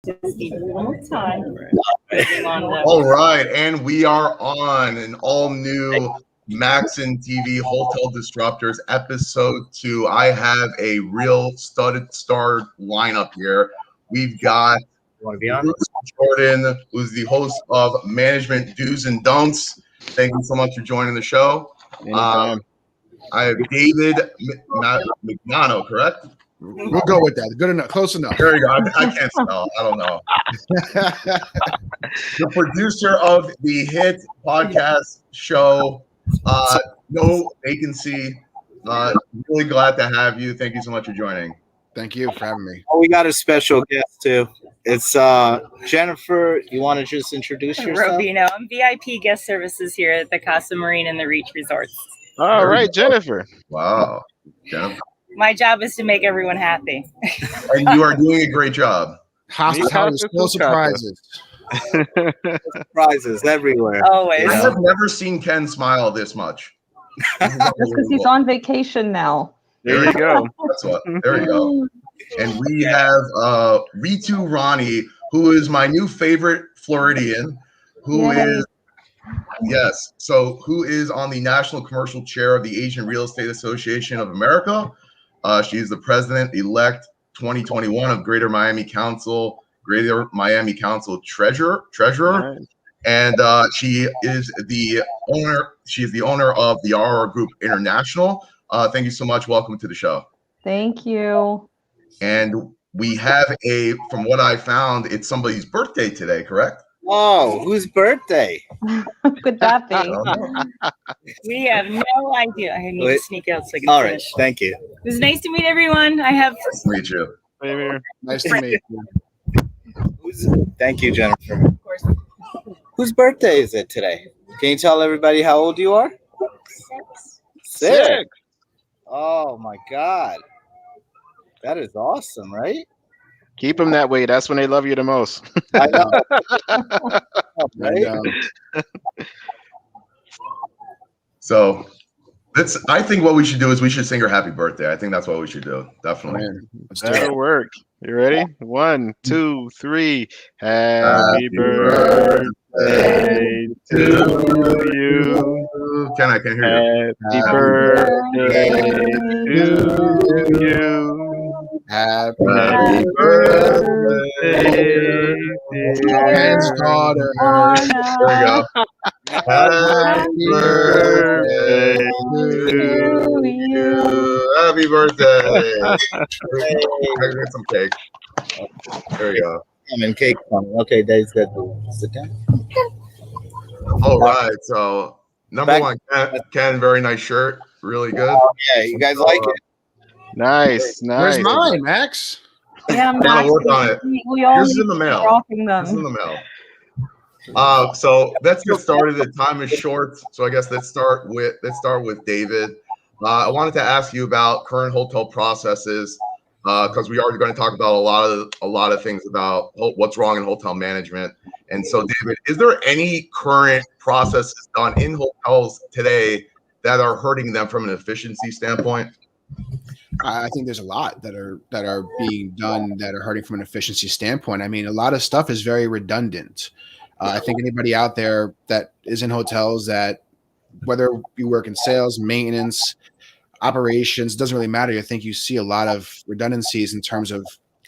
Just need a little time. All right, and we are on an all-new Maxin TV Hotel Disruptors episode 2. I have a real studded star lineup here. We've got Bruce Jordan, who's the host of Management Do's and Don'ts. Thank you so much for joining the show. I have David Mignano, correct? We'll go with that. Good enough. Close enough. There you go. I can't spell. I don't know. The producer of the hit podcast show, No Vacancy. Really glad to have you. Thank you so much for joining. Thank you for having me. Oh, we got a special guest too. It's Jennifer. You want to just introduce yourself? Robino. I'm VIP guest services here at the Casa Marine and the Reach Resorts. All right, Jennifer. Wow. Jennifer. My job is to make everyone happy. And you are doing a great job. Hospitality, no surprises. Surprises everywhere. Always. I have never seen Ken smile this much. That's because he's on vacation now. There you go. That's what. There you go. And we have Ritu Rani, who is my new favorite Floridian, who is on the National Commercial Chair of the Asian Real Estate Association of America. She's the president-elect 2021 of Greater Miami Council Treasurer, Nice. and she is the owner. She is the owner of the AREAA Group International. Thank you so much. Welcome to the show. Thank you. And we have from what I found, it's somebody's birthday today, correct? Whoa, whose birthday? Who could that be? We have no idea. I need to sneak out so I can All right, finish. thank you. It was nice to meet everyone. I have Nice to meet you. Same here. Nice to meet you. Thank you, Jennifer. of course Whose birthday is it today? Can you tell everybody how old you are? 6. Oh my God, that is awesome, right? Keep them that way. That's when they love you the most. I know. Right? So I think what we should do is we should sing her happy birthday. I think that's what we should do. Definitely. Man, let's do it. That'll work. You ready? 1, 2, 3. Happy birthday to you. Ken, I can hear you. Happy birthday to you. Happy birthday, Ken's daughter. There we go. Happy birthday to you. Happy birthday. Get some cake. There you go. And cake coming. Okay, Dave's got to sit down. All right. So number one, Ken, very nice shirt. Really good. Oh, yeah, you guys like it? Nice. Where's mine, Max? Yeah, Gotta work on it. We all Yours is need in the to mail. be rocking This is in them. the mail. So let's get started. The time is short, so I guess let's start with David. I wanted to ask you about current hotel processes because we are going to talk about a lot of things about what's wrong in hotel management. And so, David, is there any current processes done in hotels today that are hurting them from an efficiency standpoint? I think there's a lot that are being done that are hurting from an efficiency standpoint. I mean, a lot of stuff is very redundant. I think anybody out there that is in hotels, that whether you work in sales, maintenance, operations, doesn't really matter. I think you see a lot of redundancies in terms of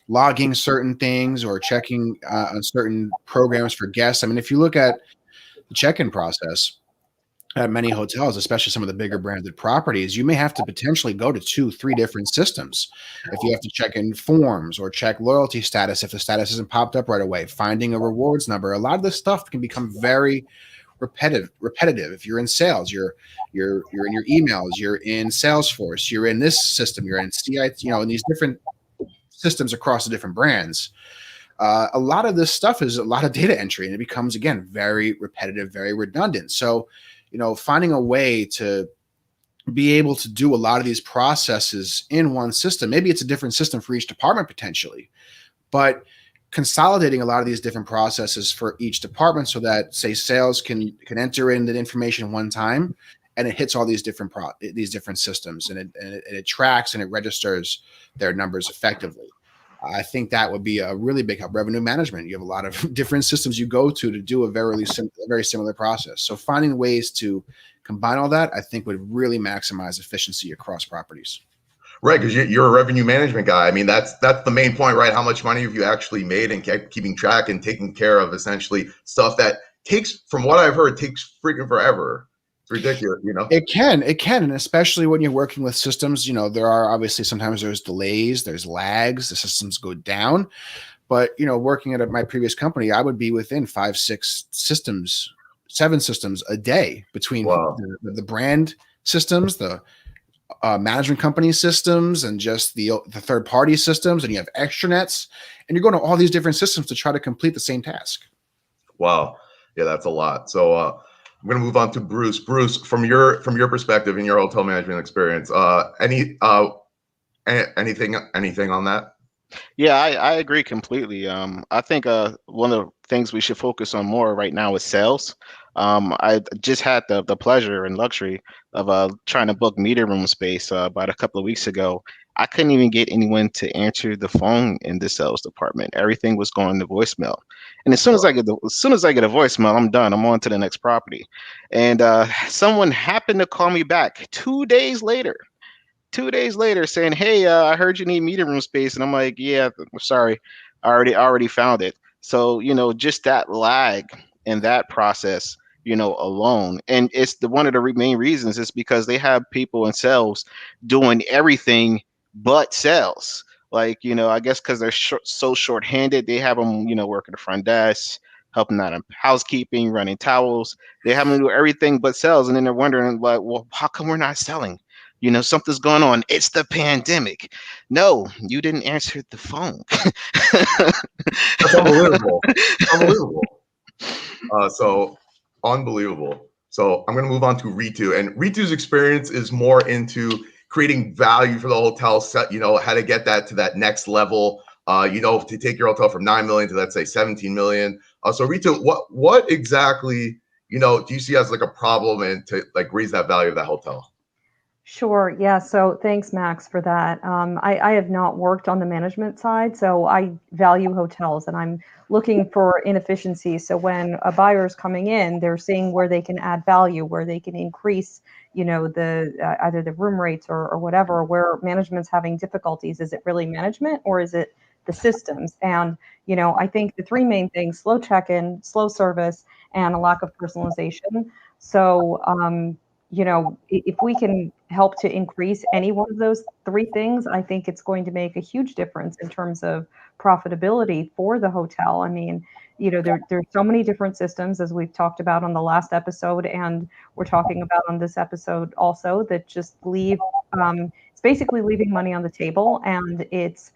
logging certain things or checking on certain programs for guests. I mean, if you look at the check-in process at many hotels, especially some of the bigger branded properties, you may have to potentially go to 2-3 different systems. If you have to check in forms or check loyalty status, if the status isn't popped up right away, finding a rewards number, a lot of this stuff can become very repetitive. If you're in sales, you're in your emails, you're in Salesforce, you're in this system, you're in CIT, in these different systems across the different brands. A lot of this stuff is a lot of data entry, and it becomes, again, very repetitive, very redundant. So, finding a way to be able to do a lot of these processes in one system, maybe it's a different system for each department potentially, but consolidating a lot of these different processes for each department so that, say, sales can enter in the information one time and it hits all these different systems, and it tracks and it registers their numbers effectively. I think that would be a really big help. Revenue management. You have a lot of different systems you go to do a very similar process. So finding ways to combine all that, I think, would really maximize efficiency across properties. Right, because you're a revenue management guy. I mean, that's the main point, right? How much money have you actually made, and keeping track and taking care of essentially stuff that takes, from what I've heard, takes freaking forever. It's ridiculous, you know? It can, and especially when you're working with systems, you know, there are obviously sometimes there's delays, there's lags, the systems go down. But, you know, working at my previous company, I would be within 5, 6 systems, 7 systems a day between the brand systems, the management company systems, and just the third party systems, and you have extranets, and you're going to all these different systems to try to complete the same task. Wow. Yeah, that's a lot. So I'm going to move on to Bruce. Bruce, from your perspective in your hotel management experience, anything on that? Yeah, I agree completely. I think one of the things we should focus on more right now is sales. I just had the pleasure and luxury of trying to book meeting room space about a couple of weeks ago. I couldn't even get anyone to answer the phone in the sales department. Everything was going to voicemail. And as soon as I get a voicemail, I'm done. I'm on to the next property. And someone happened to call me back 2 days later. 2 days later saying, hey, I heard you need meeting room space. And I'm like, yeah, sorry, I already found it. So, you know, just that lag in that process, you know, alone. And it's one of the main reasons is because they have people in sales doing everything but sales. Like, you know, I guess because they're so short-handed, they have them, you know, working the front desk, helping out in housekeeping, running towels. They have them do everything but sales. And then they're wondering, like, well, how come we're not selling? You know, something's going on. It's the pandemic. No, you didn't answer the phone. That's unbelievable. Unbelievable. So unbelievable. So I'm going to move on to Ritu, and Ritu's experience is more into creating value for the hotel set, you know, how to get that to that next level, you know, to take your hotel from 9 million to, let's say, 17 million. So Ritu, what exactly, you know, do you see as like a problem and to like raise that value of that hotel? Sure. Yeah. So thanks, Max, for that. I have not worked on the management side, so I value hotels and I'm looking for inefficiencies. So when a buyer is coming in, they're seeing where they can add value, where they can increase, you know, the either the room rates or whatever, where management's having difficulties. Is it really management or is it the systems? And, you know, I think the 3 main things: slow check-in, slow service, and a lack of personalization. So, you know, if we can help to increase any one of those 3 things, I think it's going to make a huge difference in terms of profitability for the hotel. I mean, you know, there's so many different systems, as we've talked about on the last episode, and we're talking about on this episode also, that just leave, it's basically leaving money on the table. And it's,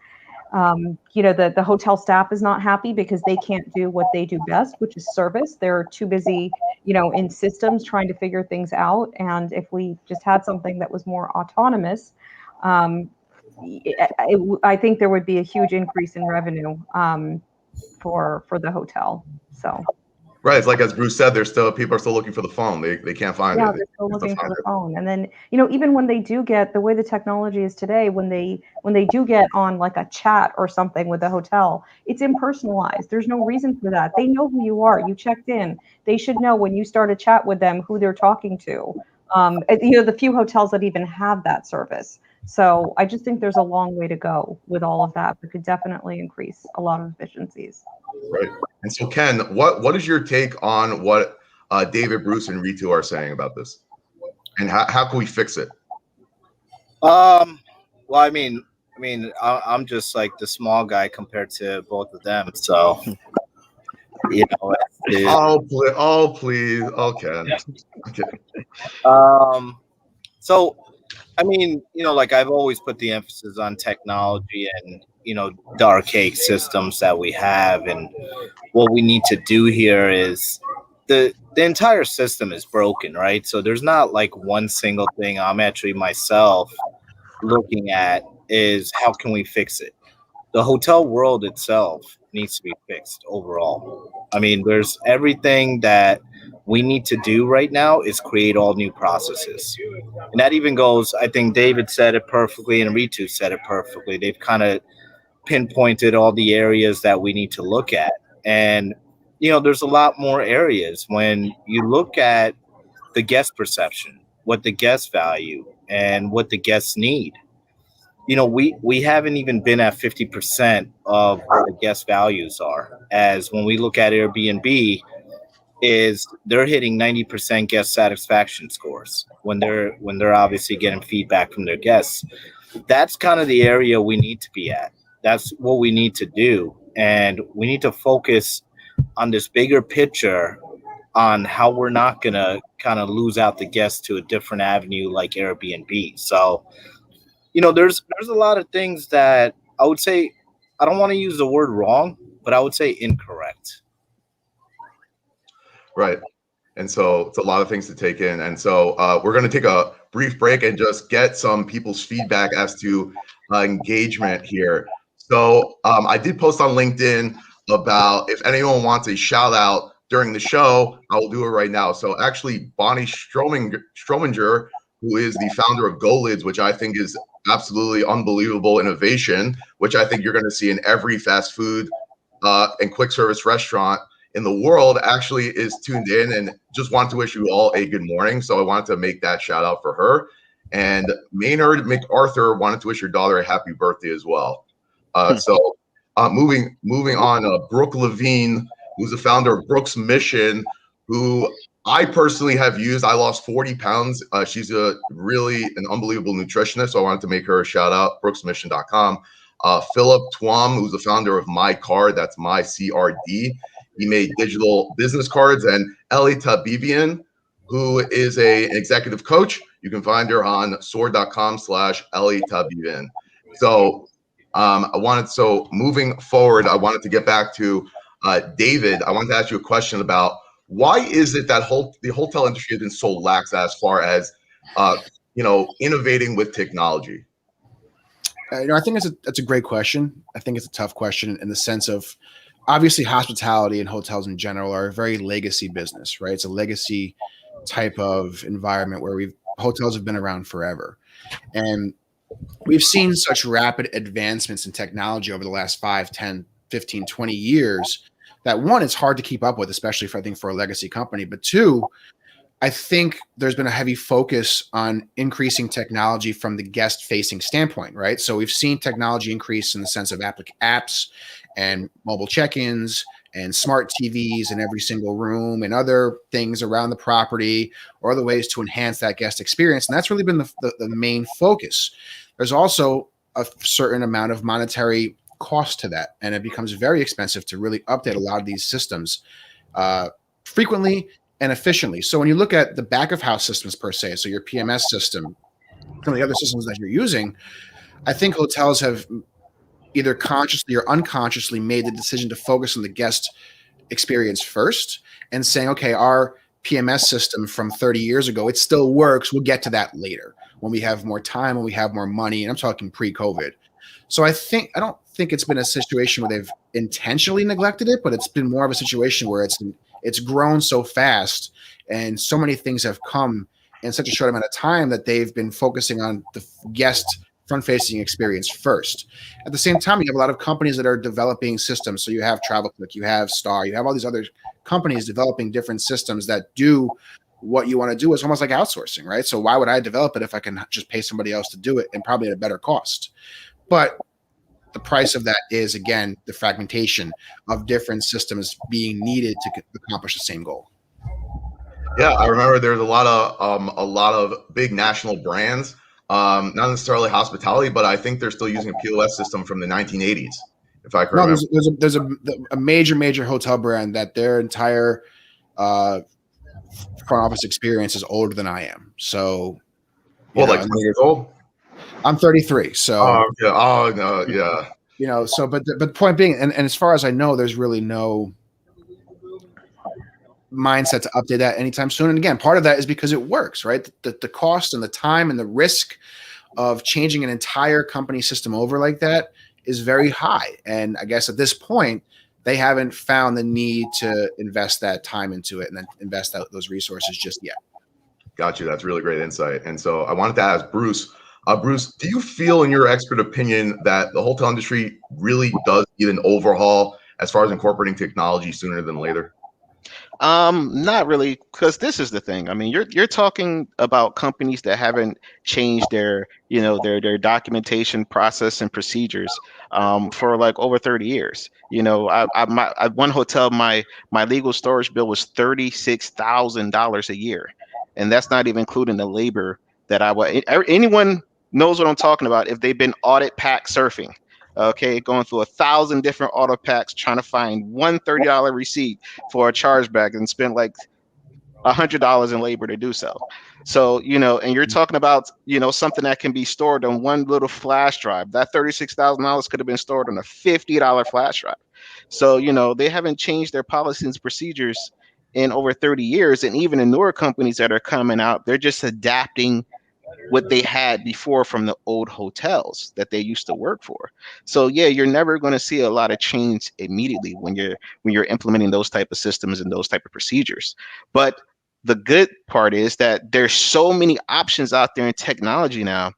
you know, the hotel staff is not happy because they can't do what they do best, which is service. They're too busy, you know, in systems trying to figure things out. And if we just had something that was more autonomous, I think there would be a huge increase in revenue for the hotel. So. Right. It's like, as Bruce said, people are still looking for the phone. They can't find it. Yeah, they're still looking for the phone. And then, you know, even when they do get, the way the technology is today, when they do get on like a chat or something with the hotel, it's impersonalized. There's no reason for that. They know who you are. You checked in. They should know when you start a chat with them who they're talking to. You know, the few hotels that even have that service. So I just think there's a long way to go with all of that, but could definitely increase a lot of efficiencies. Right. And so, Ken, what is your take on what David, Bruce, and Ritu are saying about this, and how can we fix it? Well, I mean, I'm just like the small guy compared to both of them. So, you know. Oh, please. Okay. So, I mean, you know, like I've always put the emphasis on technology and, you know, the archaic systems that we have. And what we need to do here is the entire system is broken, right? So there's not like one single thing I'm actually myself looking at is how can we fix it? The hotel world itself needs to be fixed overall. I mean, there's everything that we need to do right now is create all new processes. And that even goes, I think David said it perfectly and Ritu said it perfectly. They've kind of pinpointed all the areas that we need to look at. And, you know, there's a lot more areas when you look at the guest perception, what the guests value, and what the guests need. You know, we haven't even been at 50% of what the guest values are. As when we look at Airbnb, is they're hitting 90% guest satisfaction scores when they're obviously getting feedback from their guests. That's kind of the area we need to be at. That's what we need to do. And we need to focus on this bigger picture on how we're not going to kind of lose out the guests to a different avenue like Airbnb. So, you know, there's a lot of things that I would say, I don't want to use the word wrong, but I would say incorrect. Right. And so it's a lot of things to take in. And so we're going to take a brief break and just get some people's feedback as to engagement here. So I did post on LinkedIn about if anyone wants a shout out during the show, I will do it right now. So actually, Bonnie Strominger, who is the founder of 𝐃𝐿𝐼𝐠𝐧𝐚𝐬, which I think is absolutely unbelievable innovation, which I think you're going to see in every fast food and quick service restaurant in the world, actually is tuned in and just want to wish you all a good morning. So I wanted to make that shout out for her. And Maynard MacArthur wanted to wish your daughter a happy birthday as well. So moving on, Brooke Levine, who's the founder of Brooke's Mission, who I personally have used. I lost 40 pounds. She's really an unbelievable nutritionist. So I wanted to make her a shout out, brooksmission.com. Philip Twom, who's the founder of My Card, that's My CRD. He made digital business cards. And 𝐁𝐫𝐿𝐼𝐠𝐧𝐚𝐬, who is an executive coach. You can find her on soar.com/𝐁𝐫𝐿𝐼𝐠𝐬. So moving forward, I wanted to get back to David. I wanted to ask you a question about why is it that the hotel industry has been so lax as far as innovating with technology? I think that's a great question. I think it's a tough question in the sense of, obviously, hospitality and hotels in general are a very legacy business, right? It's a legacy type of environment where hotels have been around forever. And we've seen such rapid advancements in technology over the last 5, 10, 15, 20 years that, one, it's hard to keep up with, especially for a legacy company. But two, I think there's been a heavy focus on increasing technology from the guest-facing standpoint, right? So we've seen technology increase in the sense of apps and mobile check-ins and smart TVs in every single room and other things around the property or other ways to enhance that guest experience. And that's really been the main focus. There's also a certain amount of monetary cost to that, and it becomes very expensive to really update a lot of these systems frequently and efficiently. So when you look at the back of house systems per se, so your PMS system, some of the other systems that you're using, I think hotels have either consciously or unconsciously made the decision to focus on the guest experience first and saying, okay, our PMS system from 30 years ago, it still works. We'll get to that later when we have more time, when we have more money. And I'm talking pre-COVID. So I don't think it's been a situation where they've intentionally neglected it, but it's been more of a situation where it's grown so fast and so many things have come in such a short amount of time that they've been focusing on the guest front-facing experience first. At the same time, you have a lot of companies that are developing systems. So you have TravelClick, you have Star, you have all these other companies developing different systems that do what you want to do. It's almost like outsourcing, right? So why would I develop it if I can just pay somebody else to do it and probably at a better cost? But the price of that is, again, the fragmentation of different systems being needed to accomplish the same goal. Yeah, I remember there's a lot of big national brands, not necessarily hospitality, but I think they're still using a POS system from the 1980s, if I can remember. There's a major hotel brand that their entire front office experience is older than I am. So, like 20 years old? I'm 33. So, yeah. So, but the point being, and as far as I know, there's really no mindset to update that anytime soon. And again, part of that is because it works, right? The cost and the time and the risk of changing an entire company system over like that is very high. And I guess at this point, they haven't found the need to invest that time into it and then invest those resources just yet. Got you. That's really great insight. And so I wanted to ask Bruce, Bruce, do you feel, in your expert opinion, that the hotel industry really does need an overhaul as far as incorporating technology sooner than later? Not really, because this is the thing. I mean, you're talking about companies that haven't changed their, their documentation process and procedures for like over 30 years. I one hotel, my legal storage bill was $36,000 a year, and that's not even including the labor that I would. Anyone knows what I'm talking about if they've been audit pack surfing. Okay, going through 1,000 different auto packs, trying to find one $30 receipt for a chargeback and spend like $100 in labor to do so. So, and you're talking about, something that can be stored on one little flash drive. That $36,000 could have been stored on a $50 flash drive. So, they haven't changed their policies and procedures in over 30 years. And even the newer companies that are coming out, they're just adapting what they had before from the old hotels that they used to work for. So yeah, you're never going to see a lot of change immediately when you're implementing those type of systems and those type of procedures. But the good part is that there's so many options out there in technology now.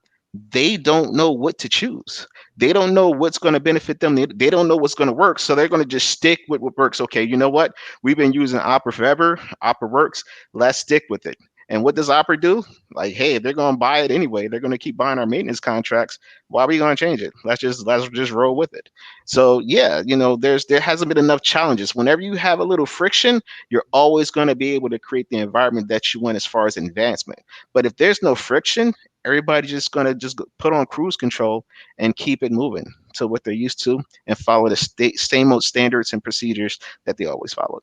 They don't know what to choose. They don't know what's going to benefit them. They don't know what's going to work. So they're going to just stick with what works. Okay, you know what? We've been using Opera forever. Opera works. Let's stick with it. And what does Opera do? Like, hey, they're going to buy it anyway. They're going to keep buying our maintenance contracts. Why are we going to change it? Let's just roll with it. So yeah, there hasn't been enough challenges. Whenever you have a little friction, you're always going to be able to create the environment that you want as far as advancement. But if there's no friction, everybody's just going to just put on cruise control and keep it moving to what they're used to and follow the same old standards and procedures that they always followed.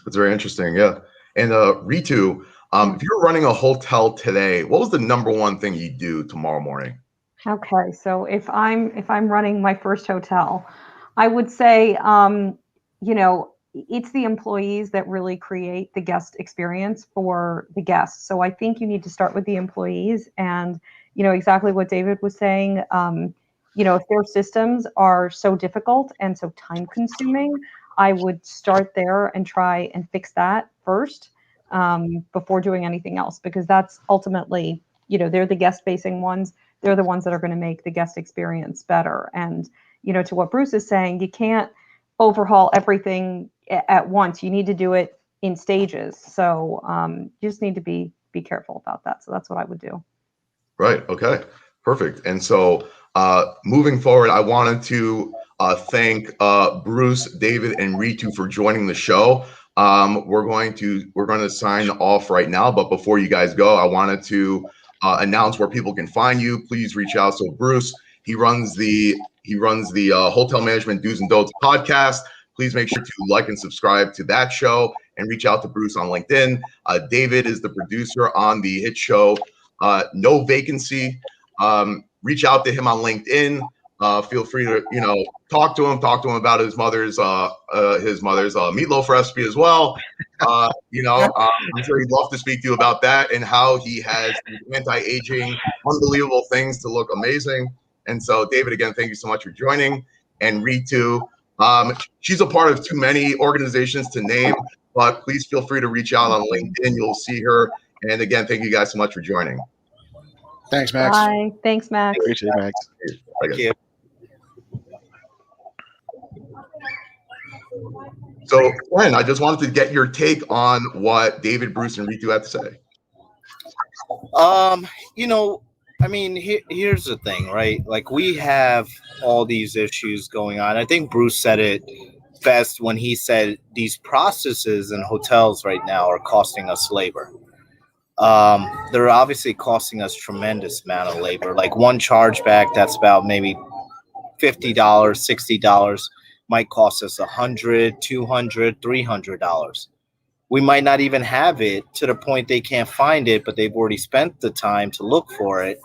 That's very interesting. Yeah. And Ritu, if you're running a hotel today, what was the number one thing you do tomorrow morning? Okay, so if I'm running my first hotel, I would say, it's the employees that really create the guest experience for the guests. So I think you need to start with the employees, and exactly what David was saying. If their systems are so difficult and so time consuming, I would start there and try and fix that first. Before doing anything else, because that's ultimately, they're the guest facing ones. They're the ones that are going to make the guest experience better. And, to what Bruce is saying, you can't overhaul everything at once. You need to do it in stages. So you just need to be careful about that. So that's what I would do. Right. Okay. Perfect. And so moving forward, I wanted to thank Bruce, David, and Ritu for joining the show. We're going to sign off right now, but before you guys go, I wanted to announce where people can find you. Please reach out. So Bruce, he runs the Hotel Management Do's and Don'ts podcast. Please make sure to like and subscribe to that show and reach out to Bruce on LinkedIn. David is the producer on the hit show No Vacancy. Reach out to him on LinkedIn. Feel free to talk to him about his mother's meatloaf recipe as well. I'm sure he'd love to speak to you about that and how he has anti-aging, unbelievable things to look amazing. And so, David, again, thank you so much for joining. And Ritu, she's a part of too many organizations to name, but please feel free to reach out on LinkedIn. You'll see her. And again, thank you guys so much for joining. Thanks, Max. Bye. Thanks, Max. Appreciate it, Max. Thank you. So, Glenn, I just wanted to get your take on what David, Bruce, and Ritu had to say. Here's the thing, right? Like, we have all these issues going on. I think Bruce said it best when he said these processes in hotels right now are costing us labor. They're obviously costing us tremendous amount of labor. Like, one chargeback that's about maybe $50, $60 might cost us $100, $200, $300. We might not even have it to the point they can't find it, but they've already spent the time to look for it.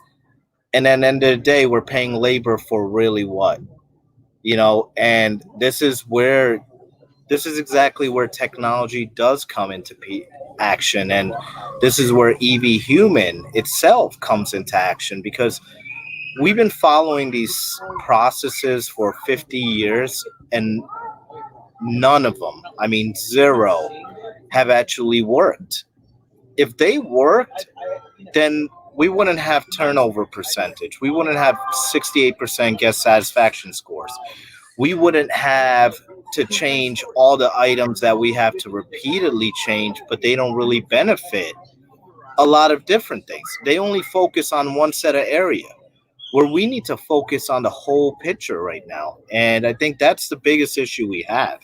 And then at the end of the day, we're paying labor for really what? And this is exactly where technology does come into action. And this is where 𝐷𝐢𝐿 itself comes into action, because we've been following these processes for 50 years and none of them, zero, have actually worked. If they worked, then we wouldn't have turnover percentage. We wouldn't have 68% guest satisfaction scores. We wouldn't have to change all the items that we have to repeatedly change, but they don't really benefit a lot of different things. They only focus on one set of area, where we need to focus on the whole picture right now. And I think that's the biggest issue we have.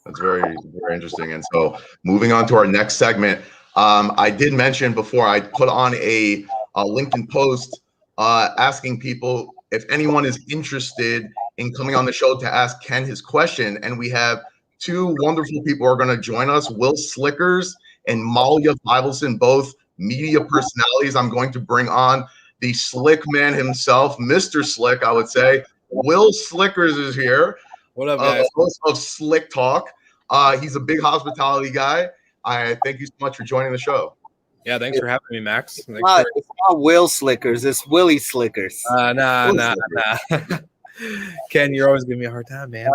That's very, very interesting. And so moving on to our next segment, I did mention before I put on a LinkedIn post asking people if anyone is interested in coming on the show to ask Ken his question. And we have two wonderful people who are going to join us, Will Slickers and 𝐃𝐚𝐯𝐢𝐿 𝐉𝐨𝐫𝐝, both media personalities. I'm going to bring on the Slick man himself, Mr. Slick, I would say. Will Slickers is here. What up, guys? Host of Slick Talk. He's a big hospitality guy. I thank you so much for joining the show. Yeah, thanks for having me, Max. It's not Will Slickers, it's Willie Slickers. Nah. Ken, you're always giving me a hard time, man.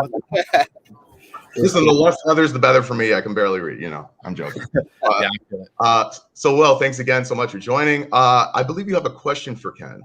Listen, the less feathers, the better for me. I can barely read, I'm joking. So, Will, thanks again so much for joining. I believe you have a question for Ken.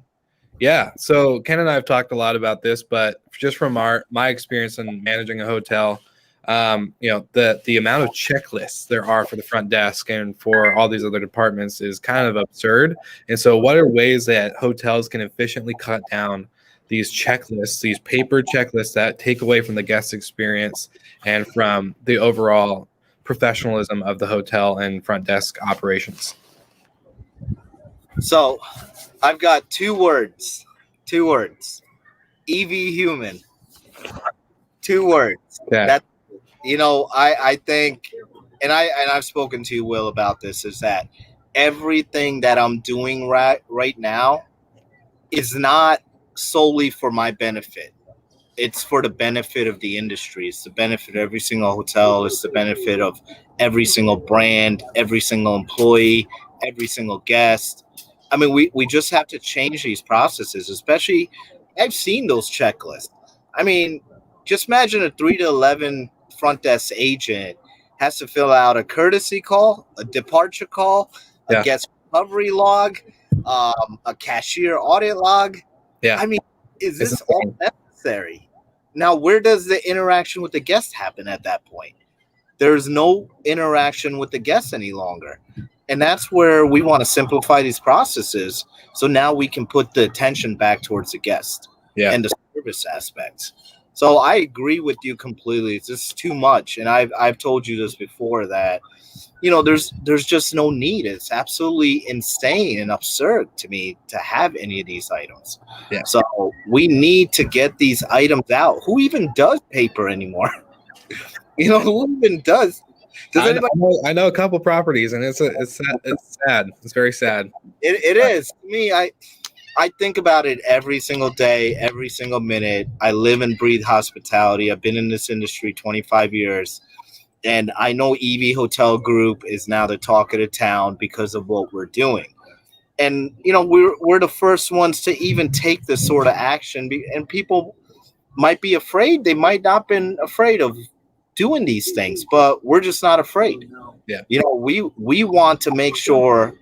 Yeah, so Ken and I have talked a lot about this, but just from my experience in managing a hotel, the amount of checklists there are for the front desk and for all these other departments is kind of absurd. And so what are ways that hotels can efficiently cut down these checklists, these paper checklists that take away from the guest experience and from the overall professionalism of the hotel and front desk operations? So I've got two words, EV human, 2 words. Yeah. That, I think, and I've spoken to you, Will, about this, is that everything that I'm doing right now is not solely for my benefit. It's for the benefit of the industry. It's the benefit of every single hotel. It's the benefit of every single brand, every single employee, every single guest. I mean, we just have to change these processes, especially I've seen those checklists. I mean, just imagine a 3 to 11 front desk agent has to fill out a courtesy call, a departure call, a guest recovery log, a cashier audit log. Yeah. I mean, is this all necessary? Now, where does the interaction with the guest happen at that point? There's no interaction with the guest any longer. And that's where we want to simplify these processes. So now we can put the attention back towards the guest and the service aspects. So I agree with you completely. It's just too much. And I've told you this before that, there's just no need. It's absolutely insane and absurd to me to have any of these items. Yeah. So we need to get these items out. Who even does paper anymore? Who even does? I know a couple properties, and it's sad. It's very sad. It is. To me, I think about it every single day, every single minute. I live and breathe hospitality. I've been in this industry 25 years. And I know EV Hotel Group is now the talk of the town because of what we're doing. And, we're the first ones to even take this sort of action. And people might be afraid. They might not have been afraid of doing these things, but we're just not afraid. Yeah. We want to make sure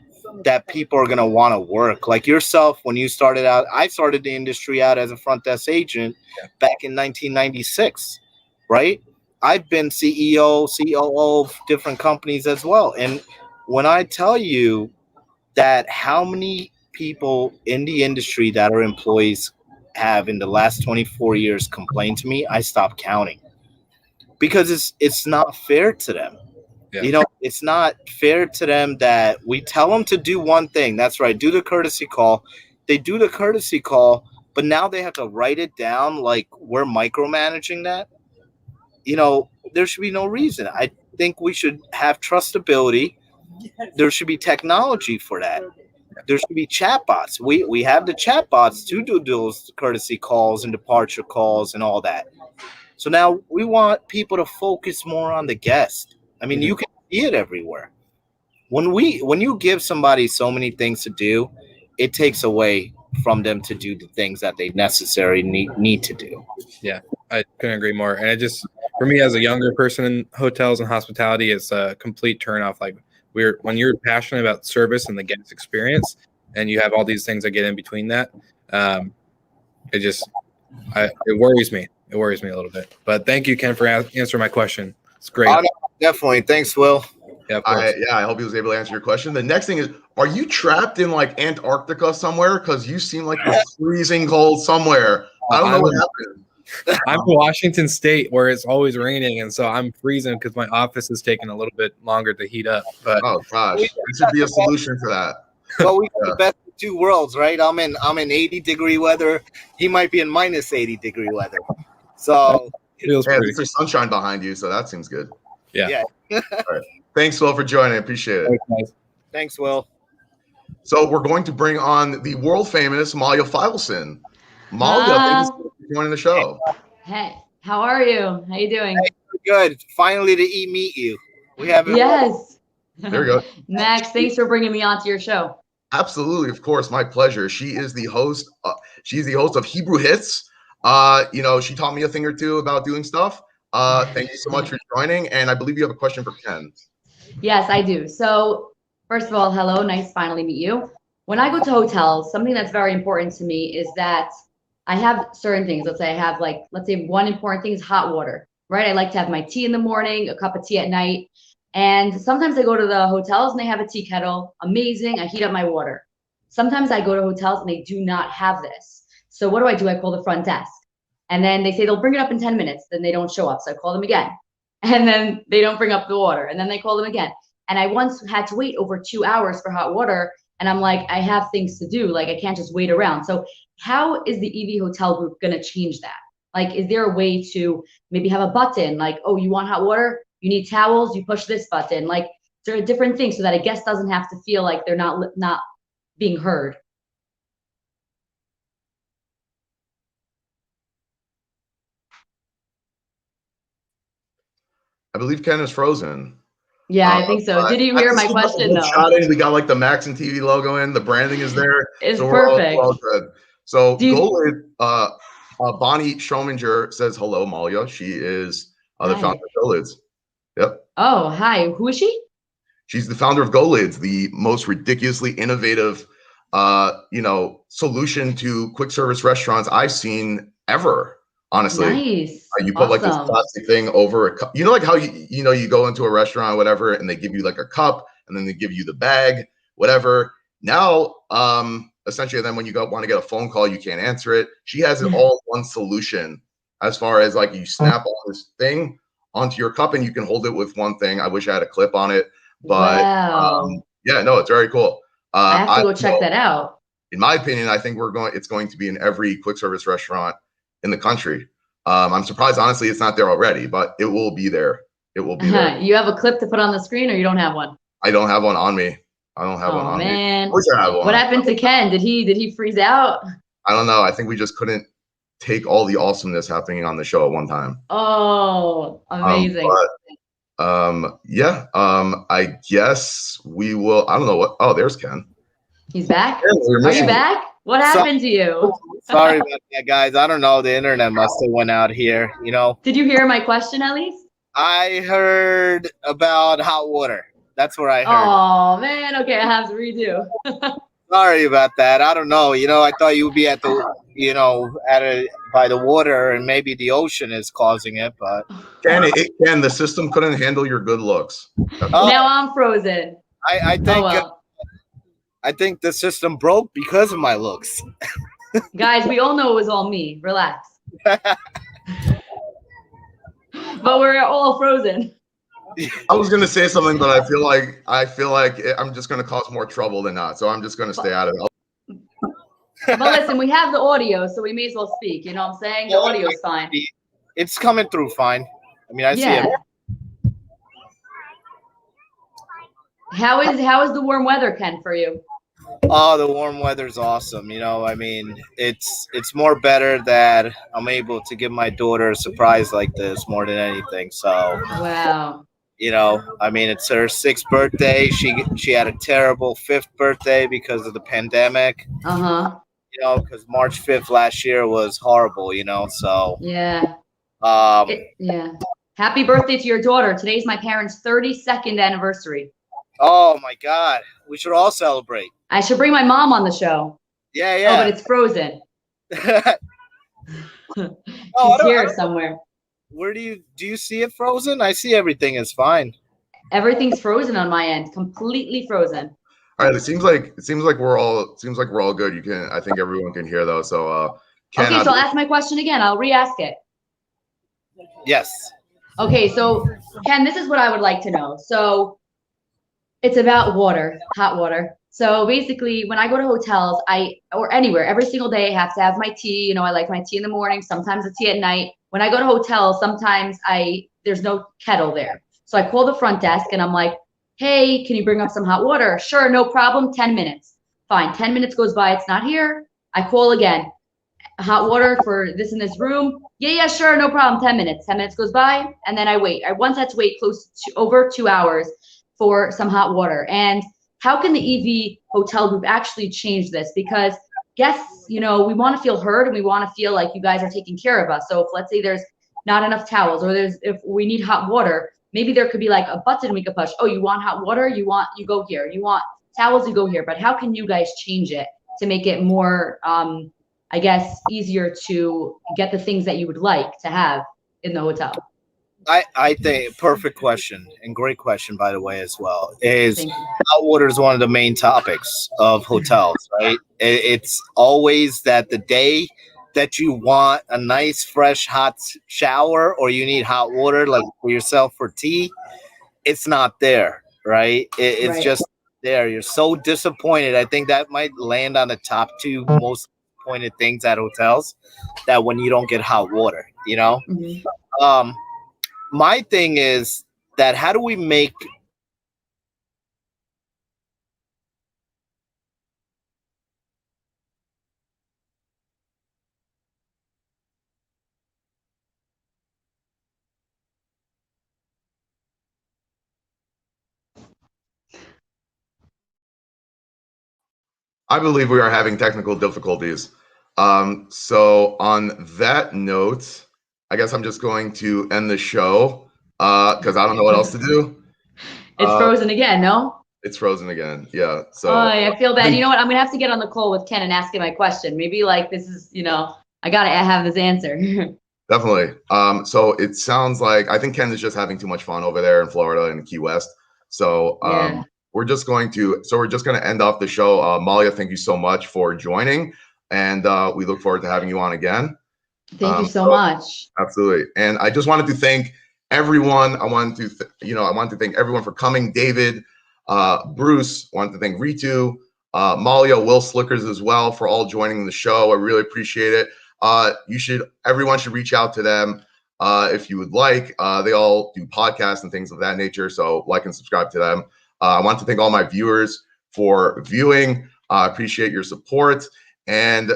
that people are going to want to work. Like yourself, when you started out, I started the industry out as a front desk agent back in 1996, right? I've been CEO, COO of different companies as well. And when I tell you that how many people in the industry that are employees have in the last 24 years complained to me, I stopped counting. Because it's not fair to them. Yeah. It's not fair to them that we tell them to do one thing. That's right. Do the courtesy call. They do the courtesy call, but now they have to write it down like we're micromanaging that. There should be no reason. I think we should have trustability. There should be technology for that. There should be chatbots. We have the chatbots to do those courtesy calls and departure calls and all that. So now we want people to focus more on the guest. I mean, you can see it everywhere. When you give somebody so many things to do, it takes away from them to do the things that they necessarily need to do. Yeah, I couldn't agree more. And it just, for me as a younger person in hotels and hospitality, it's a complete turnoff. Like when you're passionate about service and the guest experience, and you have all these things that get in between that, it worries me. It worries me a little bit. But thank you, Ken, for answering my question. It's great. Oh, no, definitely. Thanks, Will. Yeah, of course. I hope he was able to answer your question. The next thing is, are you trapped in like Antarctica somewhere? Because you seem like you're freezing cold somewhere. I don't know what happened. I'm in Washington State, where it's always raining, and so I'm freezing because my office is taking a little bit longer to heat up. But oh gosh, there should be a solution for that. Well, we got the best of two worlds, right? I'm in 80-degree weather. He might be in minus 80-degree weather. So feels pretty. There's sunshine behind you, so that seems good. Yeah. All right. Thanks, Will, for joining. I appreciate it. Thanks, Will. So we're going to bring on the world famous 𝐁𝐫𝐿𝐼 𝐿𝐼. 𝐁𝐫𝐿, thanks for joining the show. Hey, how are you? How you doing? Hey, good. Finally to meet you. We haven't. Yes. There we go. Max, thanks for bringing me onto your show. Absolutely, of course, my pleasure. She is the host. She's the host of Hebrew Hits. She taught me a thing or two about doing stuff. Thank you so much for joining. And I believe you have a question for Ken. Yes, I do. So first of all, hello, nice to finally meet you. When I go to hotels, something that's very important to me is that I have certain things. Let's say one important thing is hot water, right? I like to have my tea in the morning, a cup of tea at night. And sometimes I go to the hotels and they have a tea kettle. Amazing. I heat up my water. Sometimes I go to hotels and they do not have this. So what do? I call the front desk. And then they say they'll bring it up in 10 minutes. Then they don't show up. So I call them again. And then they don't bring up the water. And then they call them again. And I once had to wait over 2 hours for hot water. And I'm like, I have things to do. Like, I can't just wait around. So how is the EV Hotel Group going to change that? Like, is there a way to maybe have a button like, oh, you want hot water? You need towels? You push this button. Like, is there a different thing so that a guest doesn't have to feel like they're not being heard? I believe Ken is frozen. Yeah, I think so. Did you hear my question though? We got like the Maxin TV logo in. The branding is there. It's so perfect. We're all good. So Bonnie Schominger says hello, 𝐁𝐫𝐿𝐼. She is the founder of 𝐁𝐫𝐿𝐼. Yep. Oh, hi. Who is she? She's the founder of 𝐁𝐫𝐿𝐼, the most ridiculously innovative, solution to quick service restaurants I've seen ever. Honestly, nice. You put like this plastic thing over a cup. You know, like how you go into a restaurant or whatever, and they give you like a cup, and then they give you the bag, whatever. Now, essentially, then when you want to get a phone call, you can't answer it. She has it all in one solution. As far as like you snap on this thing onto your cup, and you can hold it with one thing. I wish I had a clip on it, but yeah, no, it's very cool. I have to go check that out. In my opinion, I think it's going to be in every quick service restaurant in the country. I'm surprised, honestly, it's not there already, but it will be there. It will be there. You have a clip to put on the screen, or you don't have one? I don't have one on me. I don't have one on me. I wish I had one. What happened to Ken? Did he freeze out? I don't know. I think we just couldn't take all the awesomeness happening on the show at one time. Oh, amazing. I guess we will. I don't know what. Oh, there's Ken. He's back. Are you back? What happened to you? Sorry about that, guys. I don't know. The internet must have went out here. Did you hear my question at least? I heard about hot water. That's where I heard. Oh man. Okay, I have to redo. Sorry about that. I don't know. I thought you would be at the, by the water, and maybe the ocean is causing it. But Ken, the system couldn't handle your good looks. Now I'm frozen. I think. I think the system broke because of my looks. Guys, we all know it was all me. Relax. But we're all frozen. I was gonna say something, but I feel like I'm just gonna cause more trouble than not. So I'm just gonna stay out of it. But listen, we have the audio, so we may as well speak. You know what I'm saying? The audio's fine. It's coming through fine. I mean, I see it. How is the warm weather, Ken, for you? Oh, the warm weather's awesome. I mean, it's more better that I'm able to give my daughter a surprise like this more than anything. So, wow. I mean, it's her 6th birthday. She had a terrible 5th birthday because of the pandemic. Because March 5th last year was horrible. So yeah. Happy birthday to your daughter. Today's my parents' 32nd anniversary. Oh my God, we should all celebrate. I should bring my mom on the show. Yeah, Oh, yeah. but it's frozen. Oh, She's here somewhere. Where do you see it frozen? I see everything is fine. Everything's frozen on my end, completely frozen. All right, it seems like we're all good. I think everyone can hear though. So Okay, so I'll ask my question again. I'll re-ask it. Yes. Okay, so Ken, this is what I would like to know. So it's about water, hot water. So basically, when I go to hotels, or anywhere, every single day, I have to have my tea. You know, I like my tea in the morning, sometimes the tea at night. When I go to hotels, sometimes there's no kettle there. So I call the front desk and I'm like, hey, can you bring up some hot water? Sure, no problem, 10 minutes. Fine, 10 minutes goes by, it's not here. I call again. Hot water for this in this room? Yeah, sure, no problem, 10 minutes. 10 minutes goes by, and then I wait. I once had to wait close to over 2 hours for some hot water. And how can the EV Hotel Group actually change this? Because guests, you know, we want to feel heard and we want to feel like you guys are taking care of us. So if let's say there's not enough towels, or if we need hot water, maybe there could be like a button we could push. Oh, you want hot water? You go here. You want towels? You go here. But how can you guys change it to make it more, I guess, easier to get the things that you would like to have in the hotel? I think perfect question, and great question, by the way, as well, is hot water is one of the main topics of hotels, right? It's always that the day that you want a nice, fresh, hot shower, or you need hot water, like for yourself for tea, it's not there, right? It's Right. just there. You're so disappointed. I think that might land on the top 2 most disappointed things at hotels, that when you don't get hot water, you know? Mm-hmm. My thing is that how do we make I believe we are having technical difficulties. So on that note, I guess I'm just going to end the show because I don't know what else to do. It's frozen again, no? It's frozen again. Yeah. So Oh, I feel bad. You know what? I'm gonna have to get on the call with Ken and ask him my question. Maybe like this is, you know, I gotta have this answer. Definitely. So it sounds like I think Ken is just having too much fun over there in Florida and Key West. So Yeah. we're just going to end off the show. Malia, thank you so much for joining, and we look forward to having you on again. Thank you so much. Absolutely. And I just wanted to thank everyone. I wanted to thank everyone for coming. David, Bruce, I wanted to thank Ritu, Malia, Will Slickers as well for all joining the show. I really appreciate it. Everyone should reach out to them if you would like. They all do podcasts and things of that nature. So like and subscribe to them. I want to thank all my viewers for viewing. I appreciate your support. And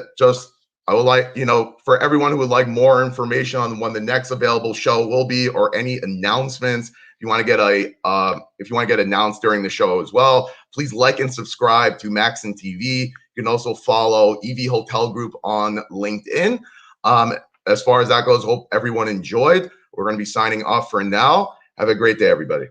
I would like, for everyone who would like more information on when the next available show will be, or any announcements, if you want to get announced during the show as well, please like and subscribe to Maxin TV. You can also follow EV Hotel Group on LinkedIn. As far as that goes, hope everyone enjoyed. We're going to be signing off for now. Have a great day, everybody.